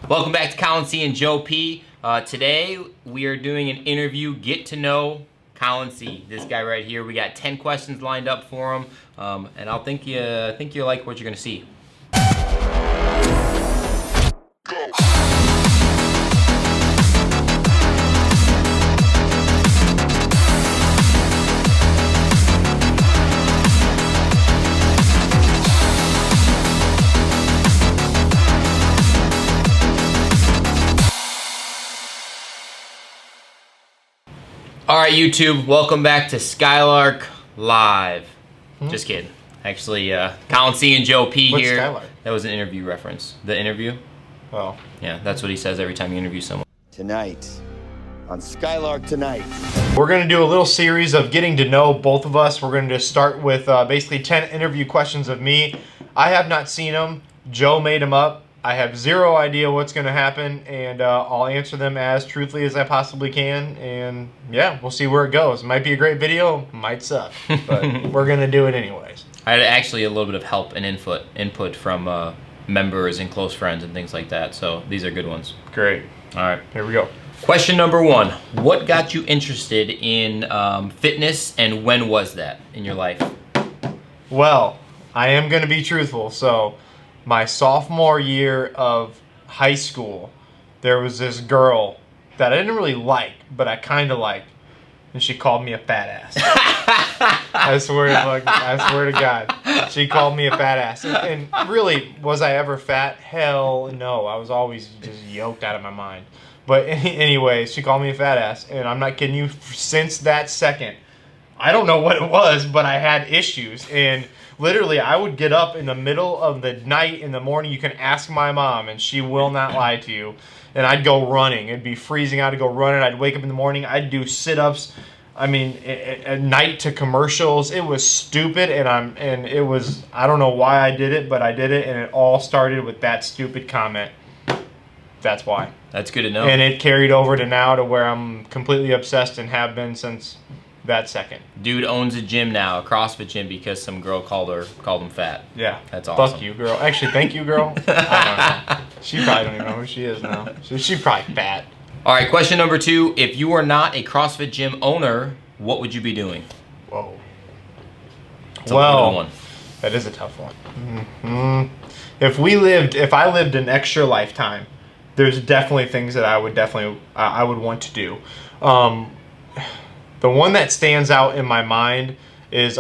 Welcome back to Colin C and Joe P. Today we are doing an interview, get to know Colin C. This guy right here. We got 10 questions lined up for him, and I think you like what you're gonna see. All right, YouTube, welcome back to Skylark Live. Just kidding. Actually, Colin C and Joe P What's here. Skylark? That was an interview reference. The interview? Oh. Yeah, that's what he says every time you interview someone. Tonight, on Skylark Tonight. We're going to do a little series of getting to know both of us. We're going to start with basically 10 interview questions of me. I have not seen them. Joe made them up. I have zero idea what's going to happen, and I'll answer them as truthfully as I possibly can. And yeah, we'll see where it goes. Might be a great video, might suck, but we're going to do it anyways. I had actually a little bit of help and input from members and close friends and things like that. So these are good ones. Great. All right, here we go. Question number 1. What got you interested in fitness, and when was that in your life? Well, I am going to be truthful. So my sophomore year of high school, there was this girl that I didn't really like, but I kind of liked, and she called me a fat ass. I swear to God, she called me a fat ass. And really, was I ever fat? Hell no. I was always just yoked out of my mind. But anyway, she called me a fat ass, and I'm not kidding you. Since that second, I don't know what it was, but I had issues. And literally, I would get up in the middle of the night, in the morning. You can ask my mom, and she will not lie to you. And I'd go running. It'd be freezing out to go running. I'd wake up in the morning. I'd do sit-ups. I mean, at night to commercials. It was stupid, and it was, I don't know why I did it, but I did it, and it all started with that stupid comment. That's why. That's good to know. And it carried over to now, to where I'm completely obsessed and have been since that second. Dude owns a gym now, a CrossFit gym, because some girl called him fat. Yeah. That's awesome. Fuck you, girl. Actually, thank you, girl. I don't know. She probably don't even know who she is now. So she's probably fat. All right, question number 2. If you were not a CrossFit gym owner, what would you be doing? Whoa. It's a good one. That is a tough one. If I lived an extra lifetime, there's definitely things that I would want to do. The one that stands out in my mind is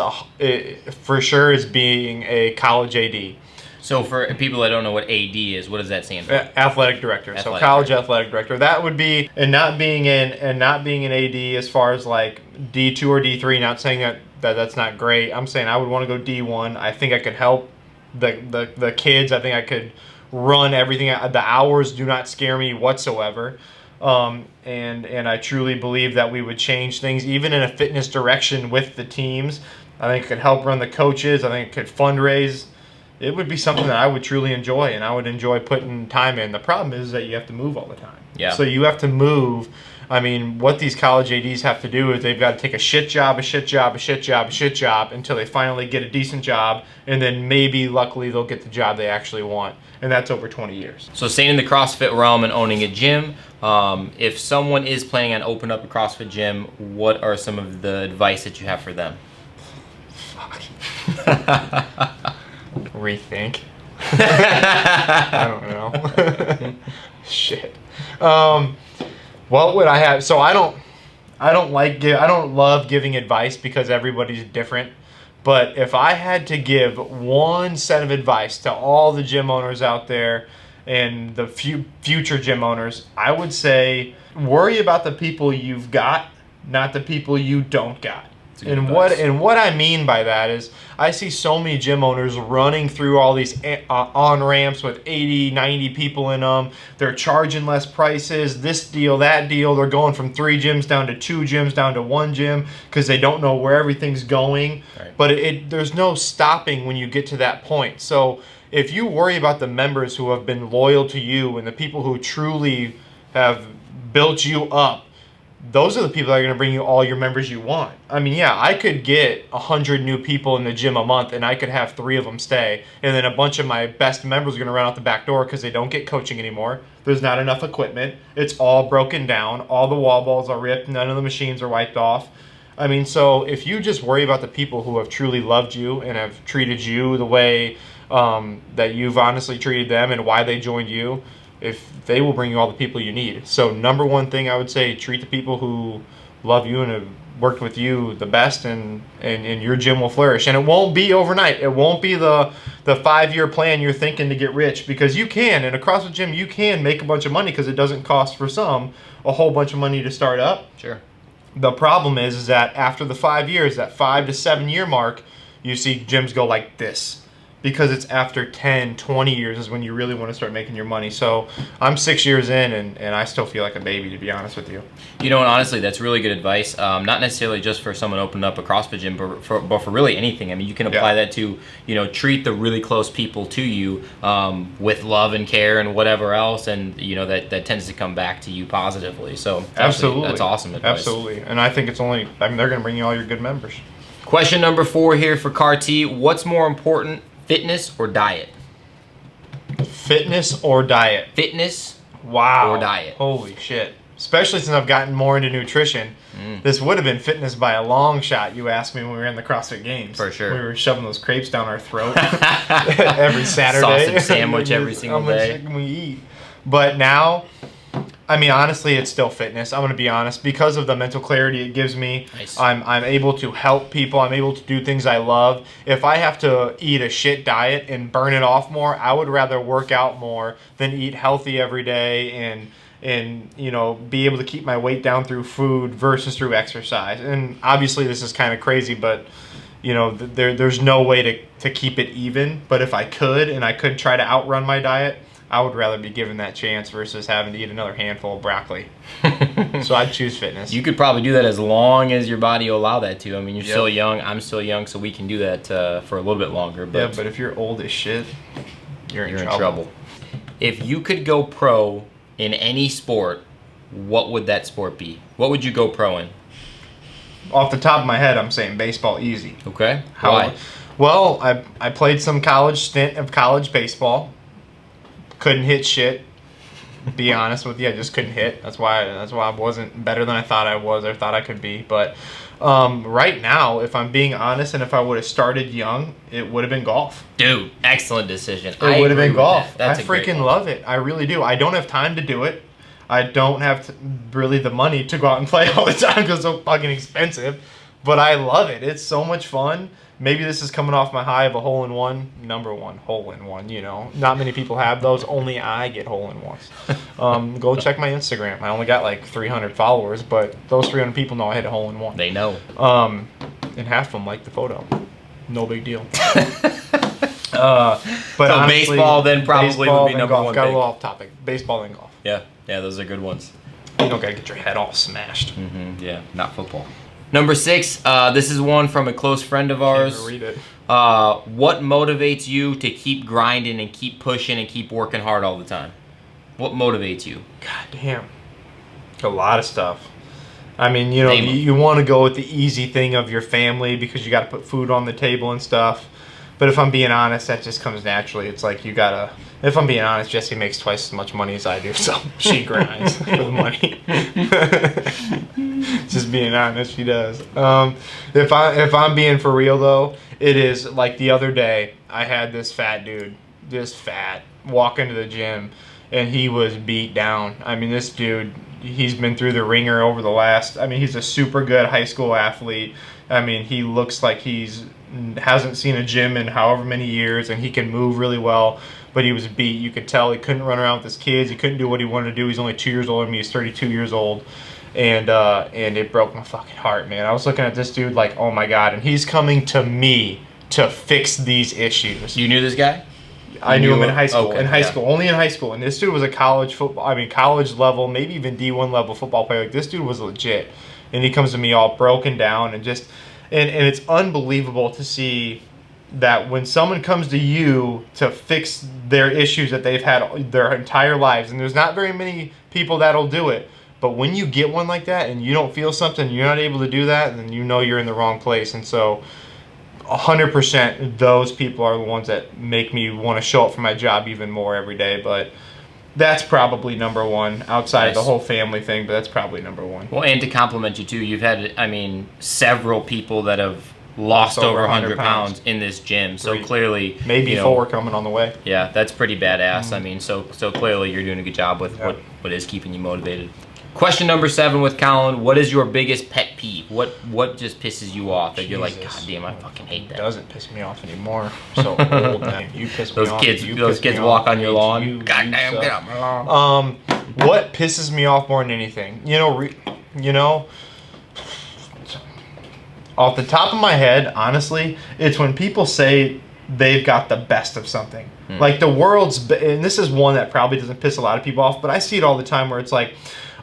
for sure is being a college AD. So for people that don't know what AD is, what does that stand for? Athletic director. So college athletic director. That would be, and not being an AD as far as like D2 or D3. Not saying that's not great. I'm saying I would want to go D1. I think I could help the kids. I think I could run everything. The hours do not scare me whatsoever. And I truly believe that we would change things even in a fitness direction with the teams. I think it could help run the coaches. I think it could fundraise. It would be something that I would truly enjoy, and I would enjoy putting time in. The problem is that you have to move all the time. Yeah. So you have to move. I mean, what these college ADs have to do is they've got to take a shit job until they finally get a decent job, and then maybe, luckily, they'll get the job they actually want. And that's over 20 years. So staying in the CrossFit realm and owning a gym, if someone is planning on opening up a CrossFit gym, what are some of the advice that you have for them? Fuck. Rethink. I don't know. Shit. What would I have? So I don't love giving advice because everybody's different. But if I had to give one set of advice to all the gym owners out there and the future gym owners, I would say worry about the people you've got, not the people you don't got. And what I mean by that is I see so many gym owners running through all these on-ramps with 80, 90 people in them. They're charging less prices, this deal, that deal. They're going from 3 gyms down to 2 gyms down to 1 gym because they don't know where everything's going. Right. But there's no stopping when you get to that point. So if you worry about the members who have been loyal to you and the people who truly have built you up, those are the people that are going to bring you all your members you want. I mean, yeah, I could get 100 new people in the gym a month, and I could have 3 of them stay, and then a bunch of my best members are going to run out the back door because they don't get coaching anymore. There's not enough equipment. It's all broken down. All the wall balls are ripped. None of the machines are wiped off. I mean, so if you just worry about the people who have truly loved you and have treated you the way that you've honestly treated them and why they joined you, if they will bring you all the people you need. So number one thing I would say, treat the people who love you and have worked with you the best, and your gym will flourish. And it won't be overnight. It won't be the 5-year plan you're thinking to get rich, because you can. In a CrossFit gym, you can make a bunch of money because it doesn't cost, for some, a whole bunch of money to start up. Sure. The problem is that after the 5 years, that 5 to 7 year mark, you see gyms go like this. Because it's after 10, 20 years is when you really want to start making your money. So I'm 6 years in, and I still feel like a baby, to be honest with you. You know, and honestly, that's really good advice. Not necessarily just for someone opening up a CrossFit gym, but for really anything. I mean, you can apply that to, treat the really close people to you with love and care and whatever else, and, that tends to come back to you positively. So absolutely, that's awesome advice. Absolutely. And I think it's they're going to bring you all your good members. Question number 4 here for Carti. What's more important, fitness or diet? Fitness or diet? Fitness or diet. Holy shit. Especially since I've gotten more into nutrition. This would have been fitness by a long shot, you asked me when we were in the CrossFit Games. For sure. We were shoving those crepes down our throat every Saturday. Sausage sandwich every single day. How much can we eat? But now, I mean, honestly, it's still fitness. I'm going to be honest. Because of the mental clarity it gives me, nice. I'm able to help people. I'm able to do things I love. If I have to eat a shit diet and burn it off more, I would rather work out more than eat healthy every day and be able to keep my weight down through food versus through exercise. And obviously this is kind of crazy, but there's no way to keep it even. But if I could, and I could try to outrun my diet, I would rather be given that chance versus having to eat another handful of broccoli. So I'd choose fitness. You could probably do that as long as your body will allow that to. I mean, you're still young. I'm still young, so we can do that for a little bit longer. But but if you're old as shit, you're in trouble. If you could go pro in any sport, what would that sport be? What would you go pro in? Off the top of my head, I'm saying baseball easy. Okay. Why? Well, I played some stint of college baseball. Couldn't hit shit. Be honest with you, I just couldn't hit. That's why I wasn't better than I thought I was or thought I could be. But right now, if I'm being honest, and if I would have started young, it would have been golf. Dude, excellent decision. It would have been golf. That's I freaking love it. I really do. I don't have time to do it. I don't have really the money to go out and play all the time because it's so fucking expensive. But I love it. It's so much fun. Maybe this is coming off my high of a hole-in-one. Number one hole-in-one, Not many people have those. Only I get hole-in-ones. Go check my Instagram. I only got like 300 followers, but those 300 people know I hit a hole-in-one. They know. And half of them like the photo. No big deal. But so honestly, baseball then probably would be number golf. one. Got a little off topic. Baseball and golf. Yeah, those are good ones. You don't gotta get your head all smashed. Yeah, not football. Number 6, this is one from a close friend of ours. Can't read it. What motivates you to keep grinding and keep pushing and keep working hard all the time? What motivates you? God damn. A lot of stuff. I mean, you want to go with the easy thing of your family because you got to put food on the table and stuff. But if I'm being honest, that just comes naturally. It's like you got to... If I'm being honest, Jessie makes twice as much money as I do, so she grinds for the money. Just being honest, she does. If I'm being for real though, it is like the other day I had this fat dude, walk into the gym, and he was beat down. I mean, this dude, he's been through the ringer over the last. I mean, he's a super good high school athlete. I mean, he looks like hasn't seen a gym in however many years, and he can move really well. But he was beat. You could tell he couldn't run around with his kids. He couldn't do what he wanted to do. He's only 2 years older than me. He's 32 years old. And it broke my fucking heart, man. I was looking at this dude like, oh my God. And he's coming to me to fix these issues. You knew this guy? I knew him in high school. Okay, Only in high school. And this dude was a college level, maybe even D1 level football player. Like, this dude was legit. And he comes to me all broken down and just, and it's unbelievable to see that when someone comes to you to fix their issues that they've had their entire lives, and there's not very many people that'll do it, But when you get one like that and you don't feel something, you're not able to do that, then you know you're in the wrong place. And so 100% those people are the ones that make me want to show up for my job even more every day. But that's probably number one outside of the whole family thing, but that's probably number one. Well, and to compliment you too, you've had, several people that have lost over 100 pounds in this gym. So clearly, maybe 4 coming on the way. Yeah, that's pretty badass. So clearly you're doing a good job with what is keeping you motivated. Question number 7 with Colin. What is your biggest pet peeve? What just pisses you off that you're like, God damn, I fucking hate that. It doesn't piss me off anymore. So old, man. You piss me off. Those kids walk on your lawn. God damn, get off my lawn. What pisses me off more than anything? Off the top of my head, honestly, it's when people say they've got the best of something. Like the world's, and this is one that probably doesn't piss a lot of people off, but I see it all the time where it's like,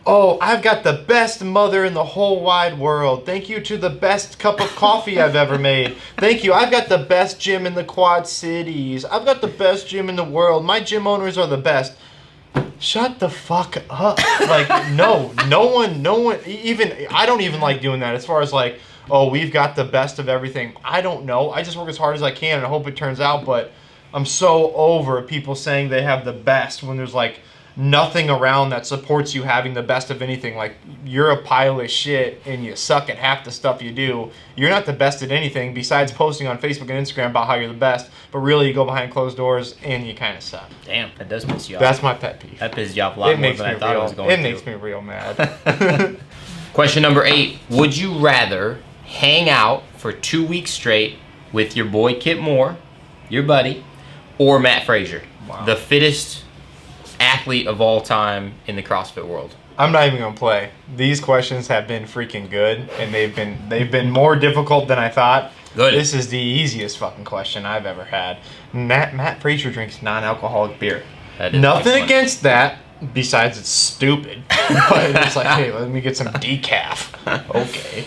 oh, I've got the best mother in the whole wide world. Thank you to the best cup of coffee I've ever made. Thank you. I've got the best gym in the Quad Cities. I've got the best gym in the world. My gym owners are the best. Shut the fuck up. Like, no one, even, I don't even like doing that as far as like, oh, we've got the best of everything. I don't know. I just work as hard as I can and I hope it turns out, but I'm so over people saying they have the best when there's like nothing around that supports you having the best of anything. Like, you're a pile of shit and you suck at half the stuff you do. You're not the best at anything besides posting on Facebook and Instagram about how you're the best, but really you go behind closed doors and you kind of suck. Damn, that does piss you off. That's my pet peeve. That pisses you off a lot more than I thought it was going to. It makes me real mad. Question number 8. Would you rather hang out for 2 weeks straight with your boy Kip Moore, your buddy, or Matt Frazier, the fittest athlete of all time in the CrossFit world? I'm not even gonna play. These questions have been freaking good, and they've been more difficult than I thought. Good. This is the easiest fucking question I've ever had. Matt Frazier drinks non-alcoholic beer. Nothing against that, besides it's stupid. But it's like, hey, let me get some decaf. Okay.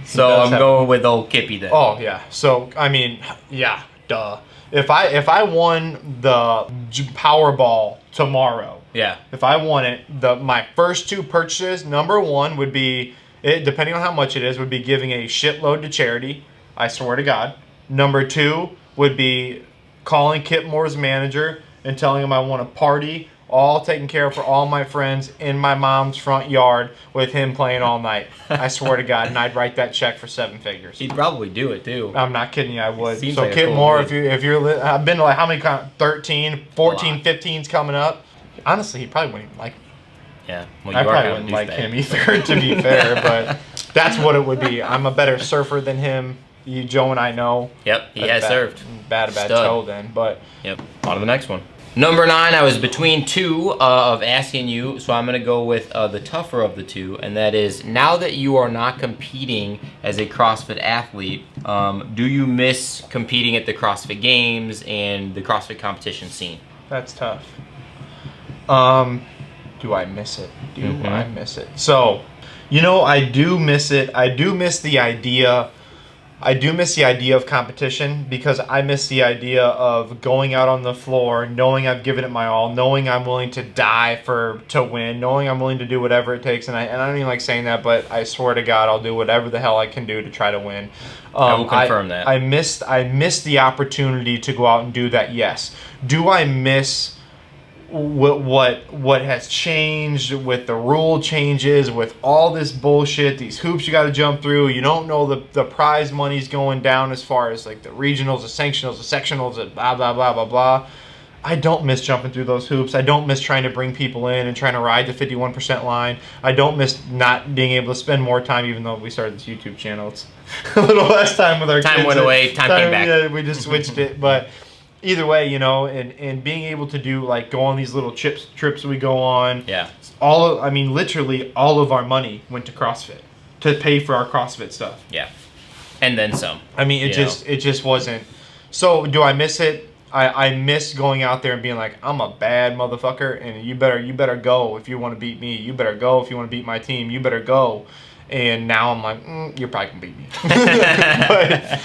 So I'm going with old Kippy then. Oh yeah. So I mean, yeah, duh. If I won the Powerball tomorrow, if I won it, my first 2 purchases, number 1 would be, depending on how much it is, would be giving a shitload to charity. I swear to God. Number 2 would be calling Kip Moore's manager and telling him I want a party, all taken care of for all my friends in my mom's front yard with him playing all night. I swear to God, and I'd write that check for 7 figures. He'd probably do it too. I'm not kidding you, I would. Seems so like Kip cool Moore, dude. if you're, I've been to like how many, 13, 14, 15's coming up. Honestly, he probably wouldn't even like me. Yeah, well, I probably wouldn't like him either, to be fair, but that's what it would be. I'm a better surfer than him. Joe and I know. Yep, he has surfed. Bad toe then, but. Yep, on to the next one. Number 9, I was between 2 of asking you, so I'm going to go with the tougher of the 2, and that is, now that you are not competing as a CrossFit athlete, do you miss competing at the CrossFit Games and the CrossFit competition scene? That's tough. Do I miss it? I miss it? So, I do miss it. I do miss the idea of competition, because I miss the idea of going out on the floor, knowing I've given it my all, knowing I'm willing to die to win, knowing I'm willing to do whatever it takes. And I don't even like saying that, but I swear to God, I'll do whatever the hell I can do to try to win. I will confirm that. I missed the opportunity to go out and do that. Yes. Do I miss what has changed with the rule changes, with all this bullshit, these hoops you got to jump through? You don't know the prize money's going down as far as like the regionals, the sanctionals, the sectionals, the blah blah blah blah blah. I don't miss jumping through those hoops. I don't miss trying to bring people in and trying to ride the 51% line. I don't miss not being able to spend more time, even though we started this YouTube channel. It's a little less time with our kids. Time went away, time came back. Yeah, we just switched it, but either way, and being able to do, like, go on these little trips we go on. Yeah. Literally all of our money went to CrossFit to pay for our CrossFit stuff. Yeah. And then some. I mean, it just wasn't. So do I miss it? I miss going out there and being like, I'm a bad motherfucker, and you better go if you want to beat me. You better go if you want to beat my team. You better go. And now I'm like, you're probably gonna beat me. But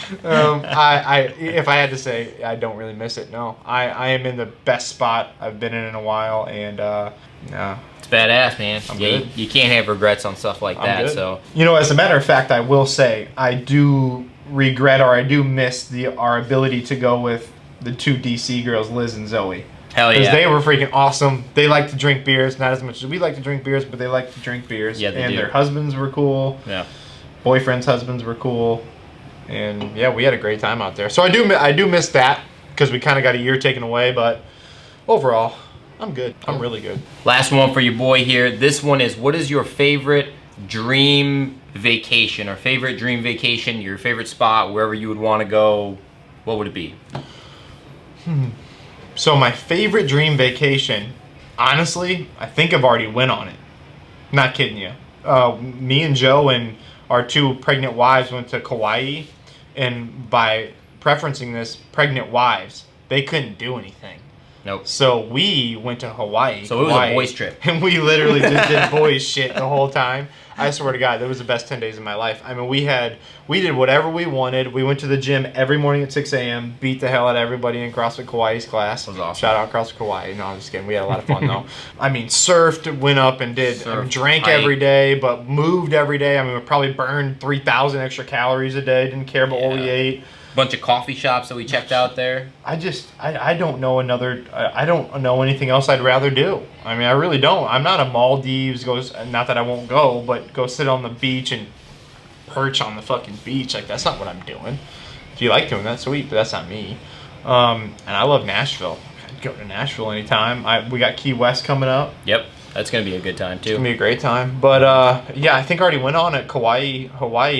if I had to say, I don't really miss it. No, I am in the best spot I've been in a while, and no. It's badass, man. I'm Yeah, good. you can't have regrets on stuff like that. Good. So You know, as a matter of fact, I will say I do regret, or I do miss our ability to go with the two DC girls, Liz and Zoe. hell Because yeah. they were freaking awesome. They like to drink beers, not as much as we like to drink beers, but they like to drink beers. Yeah, they and do. their husbands were cool. Yeah. Boyfriends' husbands were cool. And yeah, we had a great time out there. So I do miss that because we kind of got a year taken away, but overall, I'm good. I'm really good. Last one for your boy here. This one is, what is your favorite dream vacation or favorite dream vacation, your favorite spot, wherever you would want to go? What would it be? So my favorite dream vacation, honestly, I think I've already went on it. Not kidding you. Me and Joe and our two pregnant wives went to Kauai, and by preferencing this, pregnant wives, they couldn't do anything. Nope. So we went to Hawaii. So it was a boys trip. And we literally just did boys shit the whole time. I swear to God, that was the best 10 days of my life. I mean, we did whatever we wanted. We went to the gym every morning at 6 a.m., beat the hell out of everybody in CrossFit Kauai's class. That was awesome. Shout out CrossFit Kauai. No, I'm just kidding. We had a lot of fun, though. I mean, surfed, went up and drank hiked. every day, but moved every day. I mean, we probably burned 3,000 extra calories a day. Didn't care about what we ate. Bunch of coffee shops that we checked out there. I don't know I don't know anything else I'd rather do. I mean, I really don't. I'm not a Maldives, not that I won't go, but go sit on the beach and perch on the fucking beach. Like, that's not what I'm doing. If you like doing that, sweet, but that's not me. And I love Nashville. I'd go to Nashville anytime. We got Key West coming up. Yep. That's going to be a good time, too. It's going to be a great time. But, yeah, I think I already went on at Hawaii,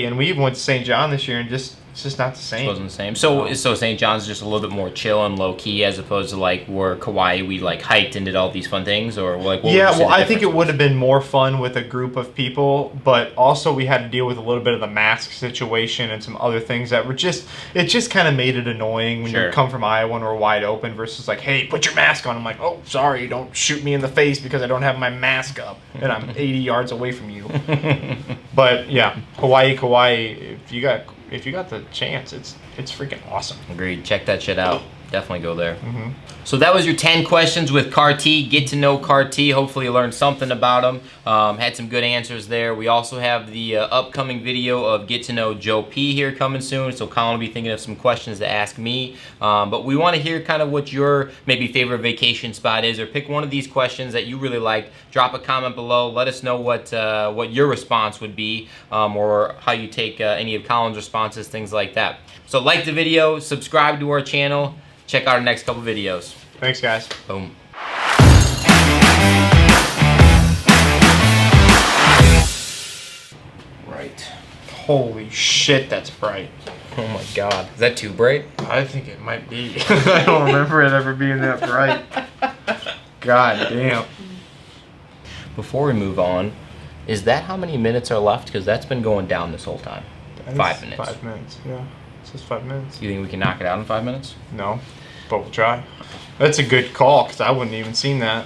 and we even went to St. John this year, and it's just not the same. It wasn't the same. So St. John's is just a little bit more chill and low key as opposed to like where Kauai we like hiked and did all these fun things, or like what Yeah, would you say well, the I think it difference would have been more fun with a group of people, but also we had to deal with a little bit of the mask situation and some other things that were just kind of made it annoying when Sure. you come from Iowa and we're wide open versus like, hey, put your mask on. I'm like, oh, sorry, don't shoot me in the face because I don't have my mask up and I'm 80 yards away from you. But yeah, Kauai, if you got the chance, it's freaking awesome. Agreed. Check that shit out. Definitely go there. Mm-hmm. So that was your 10 questions with CAR-T. Get to know CAR-T. Hopefully you learned something about him. Had some good answers there. We also have the upcoming video of Get to Know Joe P here coming soon. So Colin will be thinking of some questions to ask me. But we want to hear kind of what your maybe favorite vacation spot is, or pick one of these questions that you really liked. Drop a comment below. Let us know what your response would be, or how you take any of Colin's responses, things like that. So like the video, subscribe to our channel. Check out our next couple videos. Thanks, guys. Boom. Right. Holy shit, that's bright. Oh my god. Is that too bright? I think it might be. I don't remember it ever being that bright. God damn. Before we move on, is that how many minutes are left? Because that's been going down this whole time. 5 minutes. 5 minutes, yeah. It says 5 minutes. You think we can knock it out in 5 minutes? No, but we'll try. That's a good call because I wouldn't even seen that.